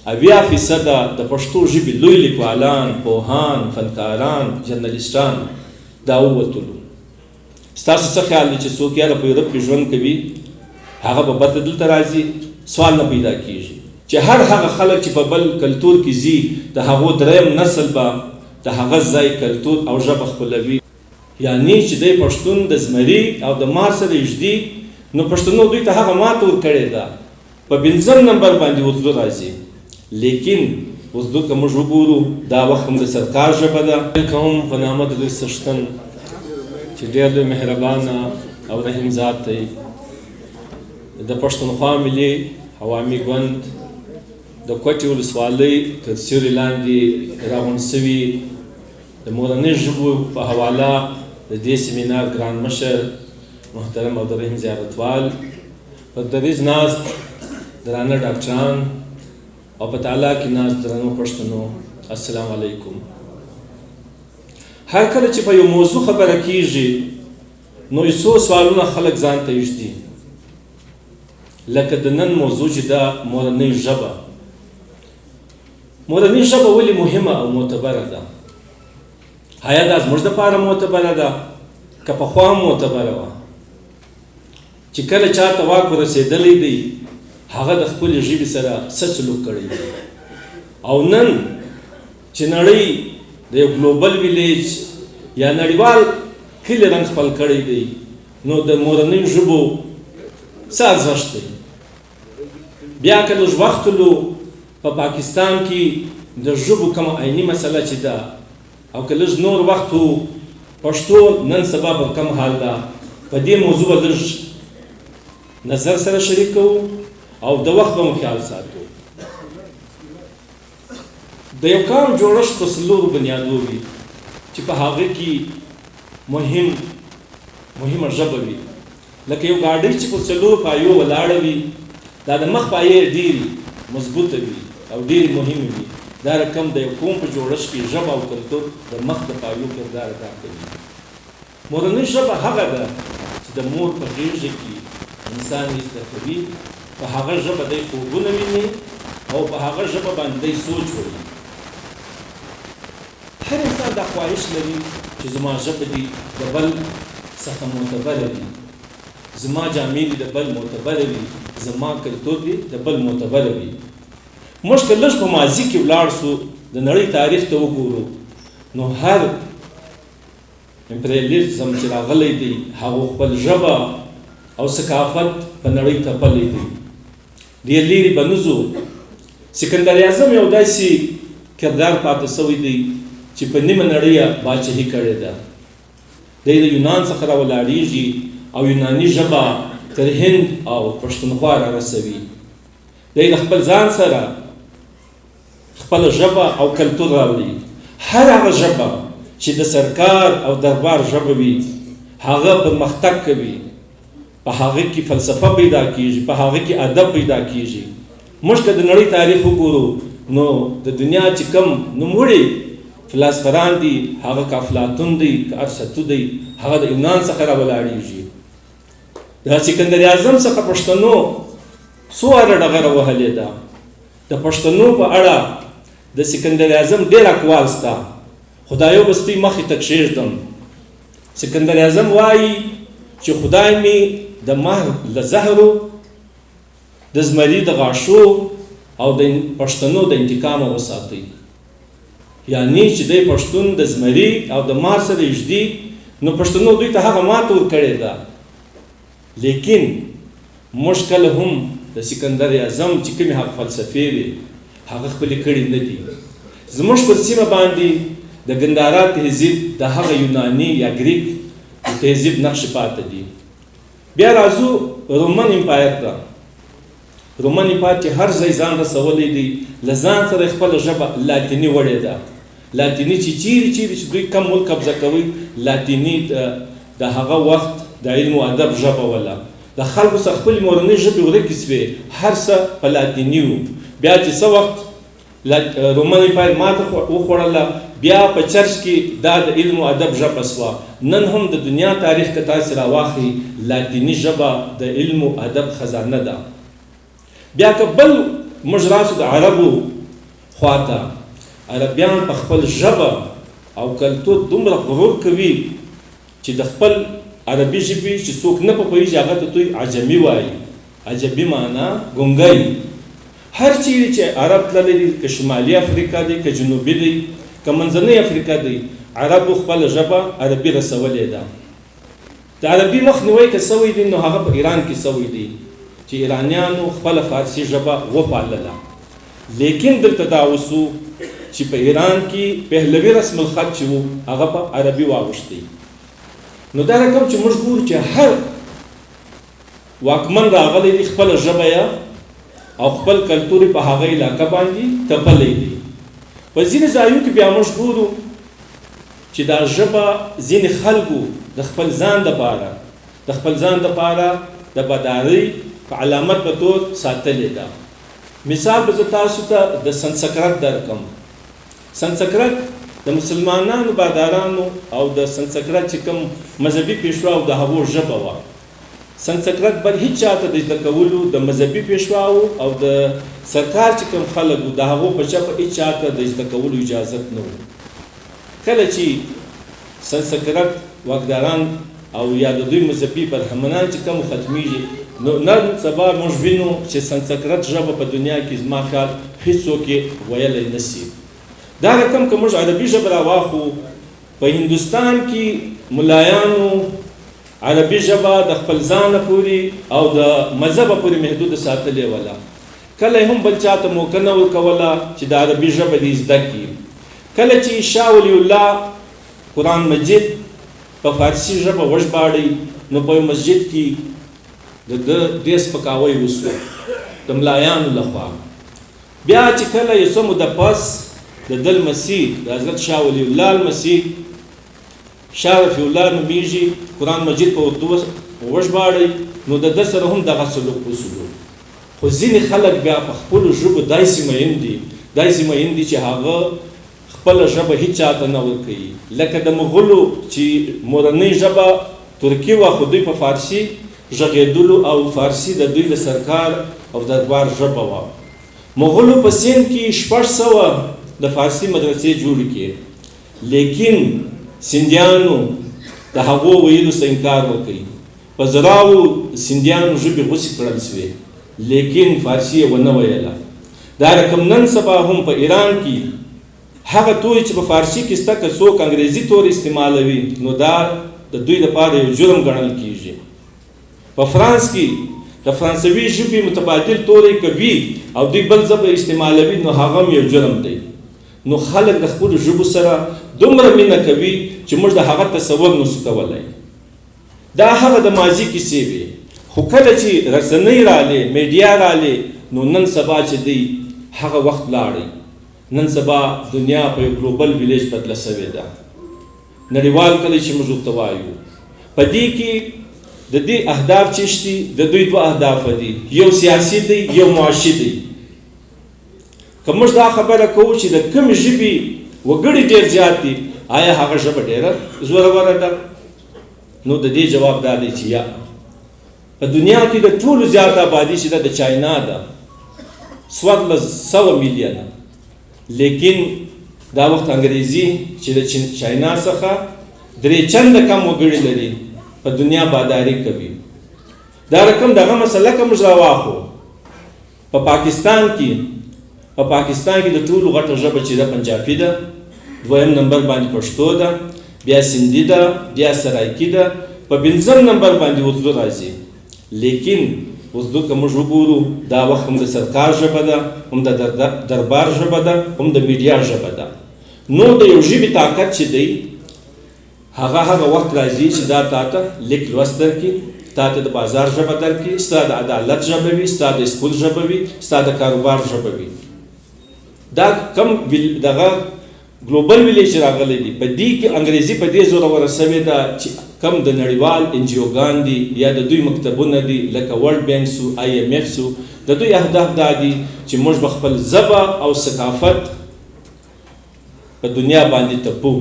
80% د پښتو ژبې لوی لیکوالان، پوهان، فنکاران، جرنالیسټان دا ووتلو. ستاسو څه خیال دی چې څوک یاره په یورپ کې ژوند کوي هغه به بیرته دلته راځي؟ سوال نه پیدا کیږي چې هر هغه خلک چې په بل کلتور کې ځي د هغو دریم نسل به د هغه ځای کلتور او ژبه خپلوي. یعنی چې دی پښتون د زمري او د مار سره یږدي، نو پښتنو دوی ته هغه ماته ورکړې ده، په 5 نمبر باندې اردو راځي. لیکن اردو که موږ وګورو دا وخت هم د سرکار ژبه ده. کوم په نامه د دوی څښتن چې ډېر لوی مهربانه او رحیم ذات دی، د پښتونخوا ملي عوامي ګوند د کوټې ولسوالۍ تر سیوري لاندې راغونډ سوي د مورنۍ ژبو په حواله د دې سیمینار ګران مشر محترم عبدالرحیم زیارتوال، په دریځ ناست درانه ډاکټران او په تعالی کې ناست درنو پښتنو، السلام علیکم. هر کله چې په یو موضوع خبره کیږي نو یو څو سوالونه خلک ځان ته یږدي، لکه د نن موضوع چې دا مورنۍ ژبه. مورنۍ ژبه ولې مهمه او معتبره ده؟ آیا دا زموږ دپاره معتبره ده که پخوا هم معتبره وه؟ چې کله چاته واک ورسېدلی دی هغه د خپلې ژبې سره څه سلوک کړی دی، او نن چې نړۍ د یو ګلوبل ویلیج یا نړیوال کلي رنګ خپل کړی دی، نو د مورنۍ ژبو څه ارزښت دی؟ بیا که لږ وخت ولو په پاکستان کې د ژبو کومه عیني مسله چې ده، او که لږ نور وخت و پښتو نن سبا په کوم حال ده، په دې موضوع به لږ نظر سره شریک کوو او د وخت به مو خیال ساتو. د یو کار جوړښت په څلورو بنیادو وي چې په هغه کې مهمه ژبه وي. لکه یو ګاډۍ چې په څلورو پایو ولاړه وي، دا د مخ پایې ډېرې مضبوطه وي او ډېرې مهمې وي. دا رقم د یو قوم په جوړښت کې ژبه او کلتور د مخ د پایو کردار ادا کوي. مورنۍ ژبه هغه ده چې د مور په غېږه کې انسان یې زده کوي، په هغه ژبه دی خوبونه ویني او په هغه ژبه باندې دی سوچ وایي. هر انسان دا خواهش لري چې زما ژبه دي د بل څخه معتبره وي، زما جامې دي د بل معتبره وي، زما کلتور دي د بل معتبره وي. موږ که لږ په ماضي کې ولاړ سو د نړۍ تاریخ ته وګورو نو هر امپریالیزم چې راغلی دی هغه خپل ژبه او ثقافت په نړۍ تپلی دی. ډېر لرې به نه ځو، سکندر اعظم یو داسې کردار پاتې سوی دی چې په نیمه نړۍ باچهي کړې ده. دی د یونان څخه راولاړېږي او یوناني ژبه تر هند او پښتونخوا رارسوي. دی د خپل ځان سره خپله ژبه او کلتور راوړي. هر هغه ژبه چې د سرکار او دربار ژبه وي هغه پرمختګ کوي، په هغه کې فلسفه پیدا کیږي، په هغه کې ادب پیدا کیږي. موږ که د نړۍ تاریخ وګورو نو د دنیا چې کم نوموړي فلسفران دي هغه که افلاطون دی که ارسطو دی هغه د یونان څخه راولاړېږي. د سکندر اعظم څخه پښتنو څو واره ډغره وهلې ده. د پښتنو په اړه د سکندر اعظم ډېر اقوال شته، خدایو به ستوی مخې ته کښېږدم. سکندر اعظم وایي چې خدای مې د مهر له زهرو، د زمري د غاښو او د پښتنو د انتقامه وساتئ. یعنی چې دی پښتون د زمري او د مار سره یږدي، نو پښتنو دوی ته هغه ماته ورکړې ده. لیکن موږ کله هم د سکندر اعظم چې کومې هغه فلسفې وې هغه خپلې کړې نه دي. زموږ پر سیمه باندې د ګندارا تهذیب د هغه یوناني یا ګریک د تهذیب نقش پاتې دي. بیا راځو رومن امپایر ته. رومن امپایر چې هر ځای ځان رسولی دی، له ځان سره خپله ژبه لاتیني وړې ده. لاتیني چې چیرې چې دوی کم ملک قبضه کوي، لاتیني د هغه وخت د علم و ادب ژبه وله. د خلکو څخه خپلې مورنۍ ژبې ورکې سوې، هر څه په لاتیني وو. بیا چې څه وخت رومن امپایر ماته وخوړله، بیا په چرچ کې دا د علم و ادب ژبه سوه. نن هم د دنیا تاریخ که تاسې راواخلئ لاتیني ژبه د علم و ادب خزانه ده. بیا که بل موږ راسو د عربو خواته، عربیان په خپل ژبه او کلتور دومره غرور کوي چې د خپل عربي ژبې چې څوک نه پوهېږي هغه ته دوی عجمي وایي. عجمي معنا ګونګی. هر چیرې چې عرب تللی دی، که شمالي افریقا دی، که جنوبي دی، که منځنۍ افریقا دی، عربو خپله ژبه عربي رسولې ده. د عربي مخنیوی که سوی دی نو هغه په ایران کې سوی دی چې ایرانیانو خپله فارسي ژبه وپالله. لیکن دلته دا اوسو چې په ایران کې پهلوي رسم الخط چې و هغه په عربي واوښتی. نو دا رقم چې موږ ګورو چې هر واکمن راغلی دی خپله ژبه یا او خپل کلتور په هغه علاقه باندې تپلی دی. په ځینې ځایو کې بیا موږ ګورو چې دا ژبه ځینې خلکو د خپل ځان دپاره د بدارۍ په علامت په طور ساتلې ده. مثال به زه تاسو ته د سنسکرت درکم. سنسکرت د مسلمانانو بادارانو او د سنسکرت چې کوم مذهبي پیشواو د هغو ژبه وه. سنسکرت بل هیڅ چاته د زده کولو د مذهبي پیشواو او د سرکار چې کوم خلک وو د هغو په ژبه هیڅ چاته د زده کولو اجازت نه وو. کله چې سنسکرت واکداران او یا د دوی مذهبي برهمنان چې کوم ختمیږي نو نن سبا موږ وینو چې سنسکرت ژبه په دنیا کې زما خیال هیڅوک یې ویلی نشي. دا رقم که موږ عربي ژبه راواخو، په هندوستان کې ملایانو عربي ژبه د خپل ځانه پورې او د مذهبه پورې محدوده ساتلې وله. کله هم بل چاته موقع نه ورکوله چې د عربي ژبه دې زده کړي. کله چې شاه ولی الله قرآن مجید په فارسي ژبه وژباړی نو په مسجد کې د ډېر سپکاوی وسو د ملایانو لخوا. بیا چې کله یو څه موده پس د ده لمسي د حضرت شاه ولی الله لمسي شاه رفیع الله نومیږي، قرآن مجید په اردو وژباړی نو د ده سره هم دغه سلوک وسلو. خو ځینې خلک بیا په خپلو ژبو داسې مین دي چې هغه خپله ژبه هیڅ چاته نه ورکوي. لکه د مغولو چې مورنۍ ژبه ترکي وه خو دوی په فارسي غږېدلو او فارسي د دوی د سرکار او دربار ژبه وه. مغولو په سند کې 600 د فارسي مدرسې جوړې کړې، لیکن سندیانو د هغو ویلو څخه انکار وکړي. په زراو سندیانو ژبې غوڅې کړل سوې، لیکن فارسي یې ونه ویله. دا رقم نن سبا هم په ایران کې هغه توري چې په فارسي کې شته که څوک انګریزي توري استعمالوي نو دا د دوی لپاره یو جرم ګڼل کیږي. په فرانس کې د فرانسوي ژبې متبادل توري کوي او دوی بل ژبه استعمالوي نو هغه هم یو جرم دی. نو خلک د خپلو ژبو سره دومره مینه کوي چې موږ د هغه تصور نشو کولی. دا هغه د ماضي کیسې وې. خو کله چې رسنۍ رالې، میډیا رالې نو نن سبا چې دی هغه وخت لاړی. نن سبا دنیا په یو ګلوبل ویلیج بدله سوې ده. نړیوال کله چې موږ ورته وایو په دې کې د دې اهداف چې شتي د دوی 2 اهداف دي، یو سیاسي دی یو معاشي دی. که موږ دا خبره کوو چې د کومې ژبې وګړي ډېر زیات دي آیا هغه ژبه ډېره زوروره ده؟ نو د دې جواب دا دی چې یا. په دنیا کې د ټولو زیات آبادي چې ده د چاینا ده 1400 میلیونه، لیکن دا وخت انګریزي چې د چاینا څخه 3 چنده کم وګړي لري په دنیا باداری کوي. دا رقم دغه مسله که موږ راواخو په پاکستان کې د ټولو غټه ژبه چې ده پنجابي ده، 2م نمبر باندې پښتو ده، بیا سندي ده، بیا سرایکي ده، په 5م نمبر باندې اردو راځي. لیکن اردو که موږ وګورو دا وخت هم د سرکار ژبه ده، هم د دربار ژبه ده، هم د میډیا ژبه ده. نو د یو ژبې طاقت چې دی هغه وخت راځي چې دا تا ته لیک لوست درکړي، تا ته د بازار ژبه درکړي، ستا د عدالت ژبه وي، ستا د سکول ژبه وي، ستا د کاروبار ژبه وي. دا کم دغه ګلوبل ویلیج راغلی دی. په دې کې انګریزي په دې زوروره سوې ده چې کم د نړیوال انجیوګان دي یا د دوی مکتبونه دي لکه ورلډ بینک سو، IMF سو، د دوی اهداف دا دي چې موږ به خپل ژبه او ثقافت په دنیا باندې تپو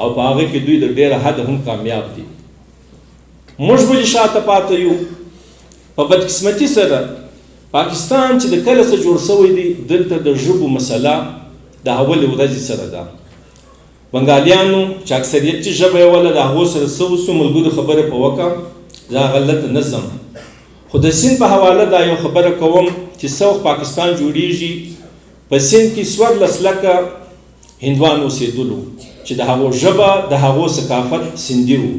او په هغه کې دوی د ډېره حد هم کامیاب دي. موږ ولې شاته پاته یو؟ په بدقسمتي سره پاکستان چې د کله څه جوړ شوی دی دلته د ژبو مسله د اولې ورځې سره ده. بنګالیانو چې اکثریت چې ژبه یې وله د هغو سره څه وسو ملګرو خبرې په وکړه دا غلط نه ځم. خو د سیند په حواله دا یو خبره کوم چې څه وخت پاکستان جوړیږي په سیند کې 14 لکه هندوان اوسېدلو چې د هغو ژبه د هغو ثقافت سیندي وو.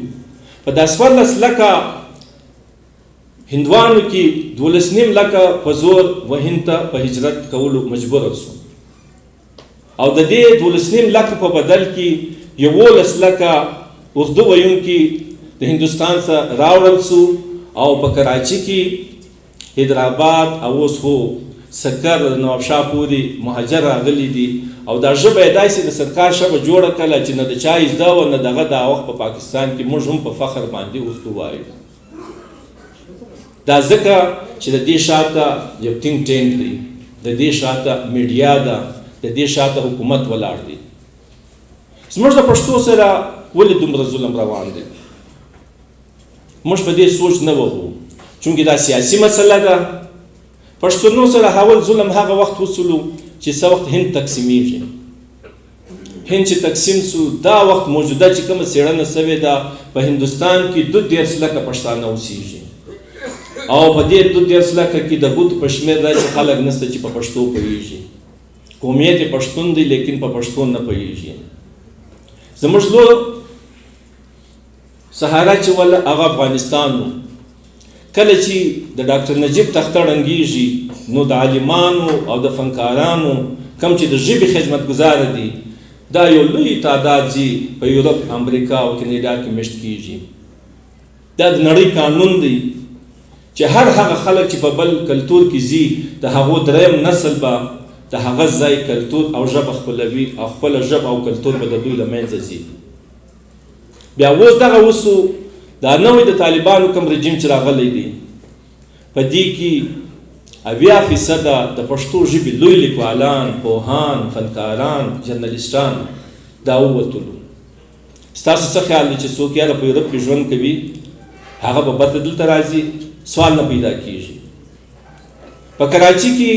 په دا 14 لکه هندوانو کې 12.5 لکه په زور وهند ته په هجرت کولو مجبور شو او د دې 12.5 لکه په بدل کې 11 لکه اردو ویونکي د هندوستان څخه راوړل شو او په کراچي کې حیدرآباد او اوس خو سکر نوابشاه پورې مهاجر راغلي دي او دا ژبه یې داسې د سرکار ژبه جوړه کړله چې نه د چا زده وه نه دغه دا وخت په پاکستان کې موږ هم په فخر باندې اردو وایو. دا ځکه چې د دې شاته یو تینک ټینک دی، د دې شاته میډیا ده، د دې شاته حکومت ولاړ دی. زموږ د پښتو سره ولې دومره ظلم روان دی؟ موږ په دې سوچ نه وهو چونکې دا سیاسي مسله ده. پښتنو سره حول ظلم هغه وخت وسلو چې څه وخت هند تقسیمیږي. هند چې تقسیم شو دا وخت موجوده چې کومه څېړنه سوې ده په هندوستان کې 12 لکه پښتانه اوسېږي او په دې 12 لکه کې د ګوتو په شمېر داسې خلک نشته چې په پښتو پوهېږي. قومیت یې پښتون دی لیکن په پښتو نه پوهېږي. زموږ لور سهارا چې وله هغه افغانستان و. کله چې د ډاکټر نجیب تخته ړنګېږي نو د عالمانو او د فنکارانو کوم چې د ژبې خدمتګزاره دي دا یو لوی تعداد ځي په یورپ، امریکا او کینیډا کې مشت کېږي. دا د نړۍ قانون دی چې هر هغه خلک چې په بل کلتور کې ځي د هغو دریم نسل به د هغه ځای کلتور او ژبه خپلوي او خپله ژبه او کلتور به د دوی له منځه ځي. بیا اوس دغه وسو دا نوی د طالبانو کوم رژیم چې راغلی دی په دې کې 80% د پښتو ژبې لوی لیکوالان، پوهان، فنکاران، جرنالیسټان دا ووتلو. ستاسو څه خیال دی چې څوک یاره په یورپ کې ژوند کوي هغه به بیرته دلته راځي؟ سوال نه پیدا کېږي. په کراچي کې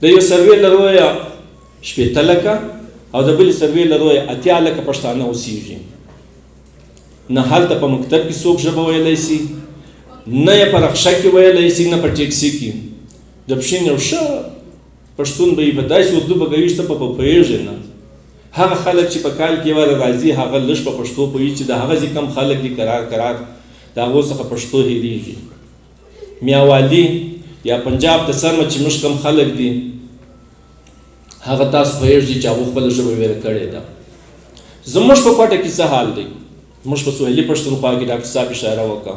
د یو سروې له رویه 80 لکه او د بلې سروې له رویه 80 لکه پښتانه اوسېږي. نه هلته په مکتب کې څوک ژبه ویلی شي، نه یې په رخشه کې ویلی شي، نه په ټیکسي کې. د پښین یو ښه پښتون به یې په داسې اردو به کوي چې ته په پوهېږې نه. هغه خلک چې په کال کې یوه راځي هغه لږ په پښتو پوهېږي چې د هغه ځي کم خلک دي کرار د هغو څخه پښتو هېرېږي. میاوالي یا پنجاب د سرمه چې موږ کم خلک دي هغه تاسو پوهېږئ چې هغو خپله ژبه ویره کړې ده. زموږ په کوټه کې څه حال دی؟ موږ په سوهیلي پښتونخوا کې ډاکټر صاحب اشاره وکړه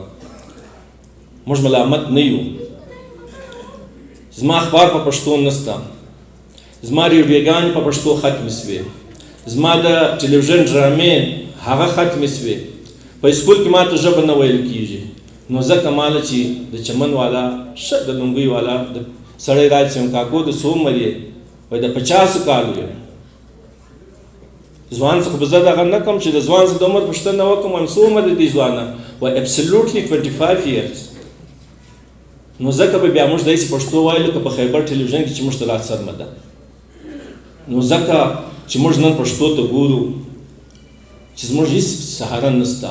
موږ ملامت نه یو. زما اخبار په پښتو نشته، زما ریډیوګانې په پښتو ختمې شوې، زما د ټلویزیون ډرامې هغه ختمې شوې. په سکول کې ما ته ژبه نه ویل کېږي. نو ځکه ماله چې د چمن والا ښه د لونګۍ والا د سړی راشي یم کاکو د څو عمر یې؟ وایي د 50 کالو یم. ځوان څخه به زه دغه نه کوم چې د ځوان څخه د عمر پوښتنه وکړم وایم څو عمر دی دې ځوانه؟ وایي absolutely 25 years. نو ځکه به بیا موږ داسې پښتو وایو لکه په خیبر ټلویزیون کې چې موږ ته لا څرمه ده. نو ځکه چې موږ نن پښتو ته ګورو چې زموږ هېڅ سهاره نشته،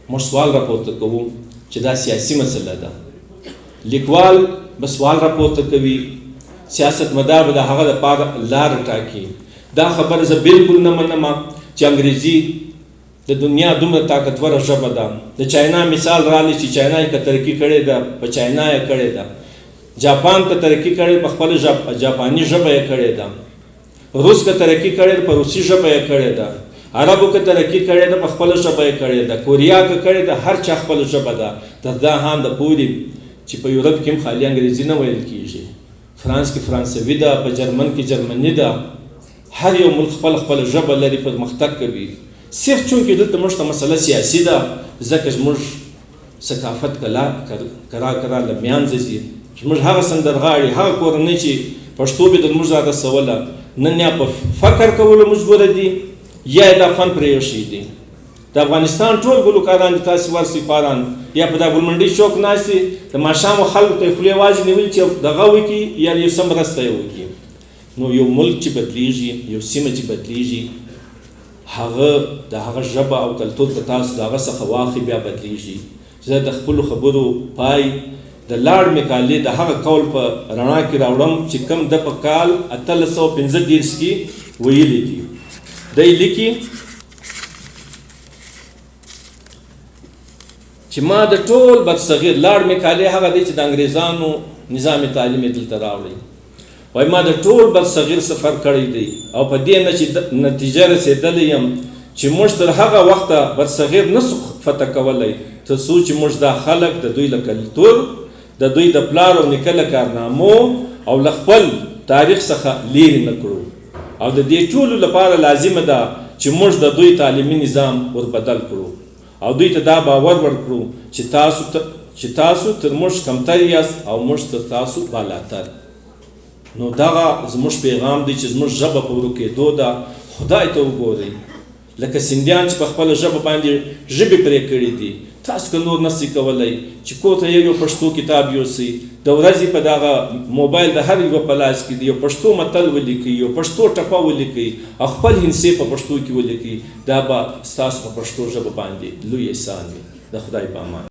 موږ سوال راپورته کوو چې دا سیاسي مسله ده. لیکوال به سوال راپورته کوي، سیاستمدار به د هغه دپاره لاره ټاکي. دا خبره زه بالکل نه منم چې انګریزي د دنیا دومره طاقتوره ژبه ده. د چاینا مثال رالی چې چاینا یې که ترقي کړې ده په چاینا یې کړې ده، جاپان که ترقي کړې په خپله جاپاني ژبه یې کړې ده، روس که ترقي کړې په روسي ژبه یې کړې ده، عربو که ترقي کړې ده په خپله ژبه یې کړې ده، کوریا که کړې ده، هر چا خپله ژبه ده. تر دا هانده پورې چې په یورپ کې هم خالي انګریزي نه ویل کېږي، فرانس کې فرانسوي ده، په جرمن کې جرمني ده. هر یو ملک خپله ژبه لري، پرمختګ کوي. صرف چونکې دلته موږ ته مسله سیاسي ده ځکه زموږ ثقافت کرا له منځه ځي. زموږ هغه سندرغاړي، هغه کورنۍ چې پښتو به د زموږ رسوله نن یا په فکر کولو مجبوره دي یا دا فن پرې ایښی دی. د افغانستان ټول ګلوکاران چې تاسې ورسئ خواران یا په دا ګلمنډۍ چوک ناست دي د ماښامو خلکو ته یې خولې وازې نیولي چې دغه وکړي یا یو څه مرسته یې وکړي. نو یو ملک چې بدلیږي، یو سیمه چې بدلیږي، هغه د هغه ژبه او کلتور که تاسو د هغه څخه واخلئ بیا بدلیږي. زه د خپلو خبرو پای د لارډ میکالې د هغه قول په رڼا کې راوړم چې کوم د په کال 1835 کې ویلي دي. دی لیکي چې ما د ټول بدصغیر، لارډ میکالې هغه دی چې د انګریزانو نظام تعلیم یې دلته راوړی، وایي ما د ټول بدصغیر سفر کړی دی او په دې نه چې نتیجه رسېدلی یم چې موږ تر هغه وخته بدصغیر نسو فتح کولی تر څو چې موږ دا خلک د دوی له کلتور، د دوی د پلار او نیکه له کارنامو او له خپل تاریخ څخه لیرې نه کړو. او د دې ټولو لپاره لازمه ده چې موږ د دوی تعلیمي نظام وربدل کړو او دوی ته دا باور ورکړو چې تاسو تر موږ کمتر یاست او موږ تر تاسو بالاتر. نو دغه زموږ پیغام دی چې زموږ ژبه په ورکېدو ده. خدای ته وګورئ، لکه سیندیان چې په خپله ژبه باندې ژبې پرې کړي دي. تاسو که نور نسئ کولی چې کور ته یو پښتو کتاب یوسئ، د ورځې په دغه موبایل د هر یوه په لاس کې دی یو پښتو متل ولیکئ، یو پښتو ټپه ولیکئ او خپل هندسې په پښتو کې ولیکئ. دا به ستاسو په پښتو ژبه باندې لوی احسان وي. د خدای په امان.